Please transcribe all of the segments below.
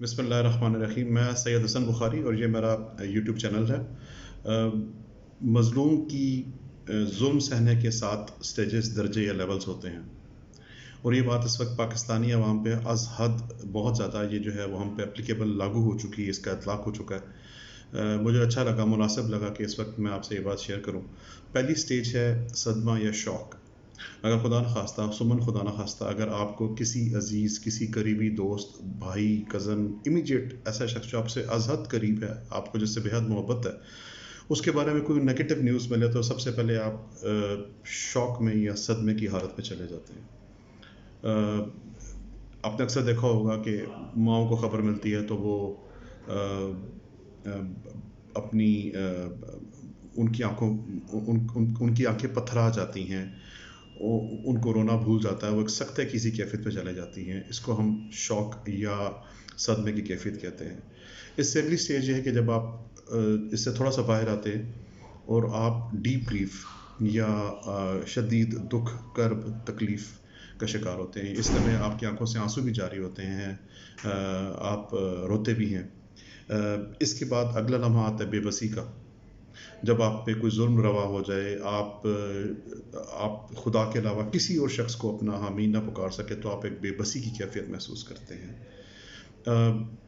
बिस्मिल्लाहिर्रहमानिर्रहीम। मैं सैयद हसन बुखारी और ये मेरा यूट्यूब चैनल है। मज़लूम की जुल्म सहने के 7 स्टेजेस, दर्जे या लेवल्स होते हैं, और ये बात इस वक्त पाकिस्तानी अवाम पे अज़ हद बहुत ज़्यादा ये जो है वो हम पे एप्लीकेबल लागू हो चुकी है, इसका इतलाक़ हो चुका है। मुझे अच्छा लगा, मुनासिब लगा कि इस वक्त मैं आपसे ये बात शेयर करूँ। पहली स्टेज है सदमा या शॉक। अगर खुदा न खास्ता, सुमन खुदा न खास्ता, अगर आपको किसी अजीज़, किसी करीबी दोस्त, भाई, कज़न, इमीडिएट ऐसा शख्स जो आपसे अज़हद करीब है, आपको जिससे बेहद मोहब्बत है, उसके बारे में कोई नेगेटिव न्यूज़ मिले तो सबसे पहले आप शॉक में या सदमे की हालत में चले जाते हैं। आपने अक्सर देखा होगा कि माँओं को ख़बर मिलती है तो वो अपनी उनकी आँखों उनकी आँखें पथरा जाती हैं, उनको रोना भूल जाता है, वो एक सख्त किसी कैफियत में चले जाती हैं। इसको हम शॉक या सदमे की कैफियत कहते हैं। इससे अगली स्टेज ये है कि जब आप इससे थोड़ा सा बाहर आते हैं और आप डीप ग्रीफ या शदीद दुख, कर्ब, तकलीफ़ का शिकार होते हैं। इस समय आपकी आंखों से आंसू भी जारी होते हैं, आप रोते भी हैं। इसके बाद अगला लम्हा आता है बेबसी का। जब आप पे कोई जुल्म रवा हो जाए, आप खुदा के अलावा किसी और शख्स को अपना हामी ना पुकार सके, तो आप एक बेबसी की कैफियत महसूस करते हैं।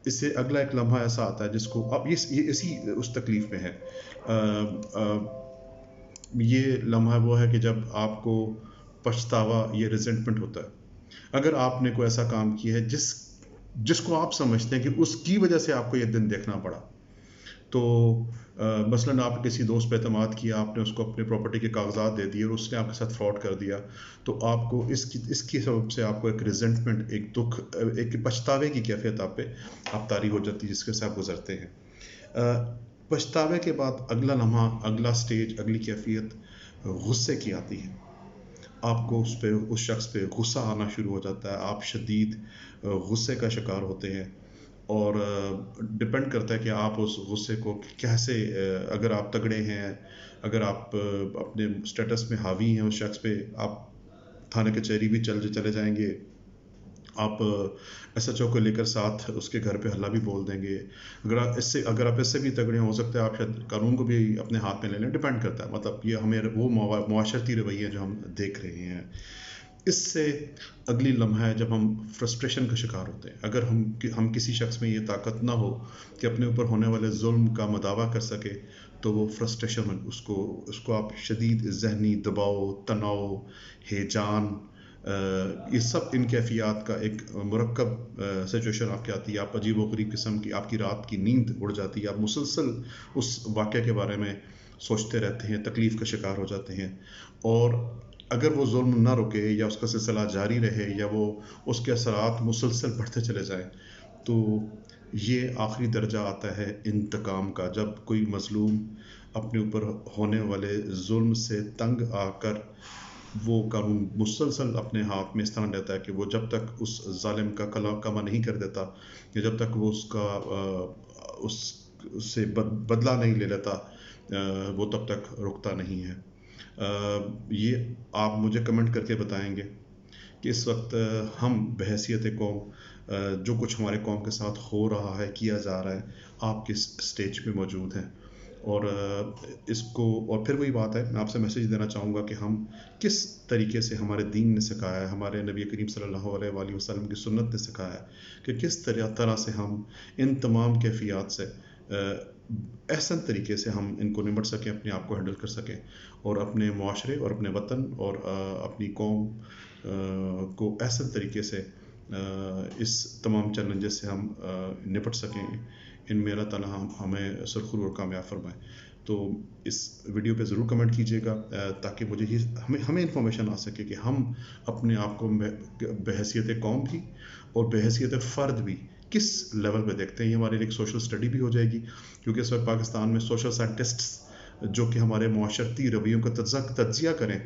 इससे अगला एक लम्हा ऐसा आता है जिसको अब ये इसी उस तकलीफ़ में है। ये लम्हा वो है कि जब आपको पछतावा, ये रिजेंटमेंट होता है। अगर आपने कोई ऐसा काम किया है जिसको आप समझते हैं कि उसकी वजह से आपको ये दिन देखना पड़ा, तो मसलन आप किसी दोस्त पे एतमाद किया, आपने उसको अपने प्रॉपर्टी के कागजात दे दिए और उसने आपके साथ फ्रॉड कर दिया, तो आपको इसकी सबब से आपको एक रिजेंटमेंट, एक दुख, एक पछतावे की कैफियत आप तारी हो जाती है, जिसके साथ आप गुजरते हैं। पछतावे के बाद अगला लम्हा, अगला स्टेज, अगली कैफियत गुस्से की आती है। आपको उस शख्स पे गुस्सा आना शुरू हो जाता है, आप शदीद गुस्से का शिकार होते हैं, और डिपेंड करता है कि आप उस गुस्से को कैसे, अगर आप तगड़े हैं, अगर आप अपने स्टेटस में हावी हैं उस शख्स पे, आप थाने कचहरी भी चले जाएंगे, आप SHO को लेकर साथ उसके घर पे हल्ला भी बोल देंगे। अगर आप इससे भी तगड़े हो सकता है आप शायद कानून को भी अपने हाथ में ले लें, डिपेंड करता है। मतलब ये हमें वो मुआशरती रवैये जो हम देख रहे हैं। इससे अगली लम्हा है जब हम फ्रस्ट्रेशन का शिकार होते हैं। अगर हम किसी शख्स में ये ताकत ना हो कि अपने ऊपर होने वाले जुल्म का मदावा कर सके, तो वो फ्रस्ट्रेशन, उसको आप शदीद ज़हनी दबाव, तनाव, हेजान, ये सब इन कैफियत का एक मुरक्कब सिचुएशन आपके आती है। आप अजीब व गरीब किस्म की, आपकी रात की नींद उड़ जाती है, आप मुसलसल उस वाक़े के बारे में सोचते रहते हैं, तकलीफ़ का शिकार हो जाते हैं। और अगर वो जुल्म ना रुके या उसका सिलसिला जारी रहे या वो उसके असरात मुसलसल बढ़ते चले जाएं, तो ये आखिरी दर्जा आता है इंतकाम का। जब कोई मज़लूम अपने ऊपर होने वाले जुल्म से तंग आकर वो कानून मुसलसल अपने हाथ में इस तरह लेता है कि वो जब तक उस जालिम का कमा नहीं कर देता, या जब तक वो उससे बदला नहीं ले लेता, वो तब तक रुकता नहीं है। ये आप मुझे कमेंट करके बताएंगे कि इस वक्त हम बहैसियत कौम, जो कुछ हमारे कौम के साथ हो रहा है, किया जा रहा है, आप किस स्टेज पे मौजूद हैं। और फिर वही बात है, मैं आपसे मैसेज देना चाहूँगा कि हम किस तरीके से, हमारे दीन ने सिखाया है, हमारे नबी करीम सल्लल्लाहु अलैहि वसल्लम की सुन्नत ने सिखाया है कि किस तरह से हम इन तमाम कैफियत से ऐसा तरीके से हम इनको निपट सकें, अपने आप को हैंडल कर सकें, और अपने मुआशरे और अपने वतन और अपनी कौम को ऐसा तरीके से इस तमाम चैलेंजेस से हम निपट सकें। इनमें अल्लाह ताला हमें सुरखुर और कामयाब फरमाए। तो इस वीडियो पे ज़रूर कमेंट कीजिएगा, ताकि मुझे ये हमें इन्फॉर्मेशन आ सके कि हम अपने आप को बहैसियत कौम भी और बहैसियत फ़र्द भी किस लेवल पे देखते हैं। ये हमारे लिए एक सोशल स्टडी भी हो जाएगी, क्योंकि इस वक्त पाकिस्तान में सोशल साइंटिस्ट्स जो कि हमारे मुआशरती रवैयों का तज्ज़िया करें,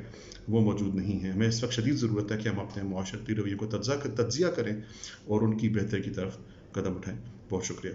वो मौजूद नहीं है। हमें इस वक्त शदीद ज़रूरत है कि हम अपने मुआशरती रवैयों को तज्ज़िया करें और उनकी बेहतरी की तरफ कदम उठाएं। बहुत शुक्रिया।